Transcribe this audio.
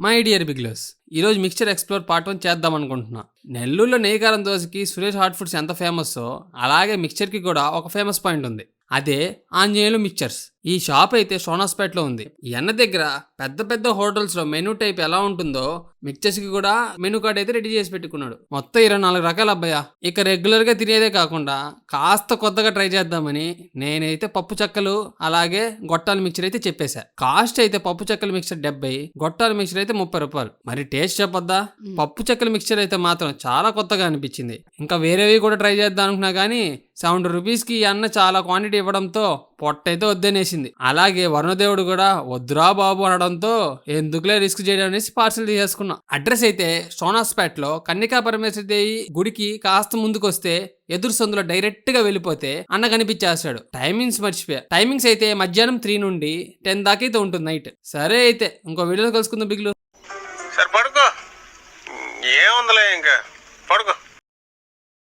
My dear బిగ్లర్స్, ఈరోజు mixture explore part 1 చేద్దాం అనుకుంటున్నా. నెల్లూరులో నెయ్యికారం దోశకి సురేష్ హాట్ ఫుడ్స్ ఎంత ఫేమస్సో అలాగే మిక్చర్కి కూడా ఒక ఫేమస్ పాయింట్ ఉంది. అదే ఆంజనేయులు మిక్చర్స్. ఈ షాప్ అయితే సోనాస్పేట్లో ఉంది. ఈ అన్న దగ్గర పెద్ద పెద్ద హోటల్స్లో మెనూ టైప్ ఎలా ఉంటుందో మిక్చర్స్కి కూడా మెనూ కార్డ్ అయితే రెడీ చేసి పెట్టుకున్నాడు. మొత్తం 24 రకాల అబ్బాయ. ఇక రెగ్యులర్గా తినేదే కాకుండా కాస్త కొత్తగా ట్రై చేద్దామని నేనైతే పప్పు చెక్కలు అలాగే గొట్టాల మిక్చర్ అయితే చెప్పేశా. కాస్ట్ అయితే పప్పు చెక్కల మిక్చర్ 70, గొట్టాల మిక్చర్ అయితే 30 రూపాయలు. మరి టేస్ట్ చెప్పొద్దా? పప్పు చెక్కల మిక్చర్ అయితే మాత్రం చాలా కొత్తగా అనిపించింది. ఇంకా వేరేవి కూడా ట్రై చేద్దాం అనుకున్నా కానీ 70 రూపీస్కి ఈ అన్న చాలా క్వాంటిటీ ఇవ్వడంతో పొట్టయితే వద్దనేసింది. అలాగే వరుణదేవుడు కూడా వద్దురా బాబు అనడంతో ఎందుకులే రిస్క్ చేయడం అనేసి పార్సల్ తీసేసుకున్నా. అడ్రస్ అయితే సోనాస్పేట్లో కన్నికా పరమేశ్వరి దేవి గుడికి కాస్త ముందుకు వస్తే ఎదురు సందులో డైరెక్ట్ గా వెళ్ళిపోతే అన్న కనిపించేస్తాడు. టైమింగ్స్ మర్చిపోయా. టైమింగ్స్ అయితే మధ్యాహ్నం 3 నుండి 10 దాకా అయితే ఉంటుంది నైట్. సరే అయితే ఇంకో వీడియోలో కలుసుకుందాం బిగ్లు. సరే పడుకో, ఏముందిలే ఇంకా పడుకో.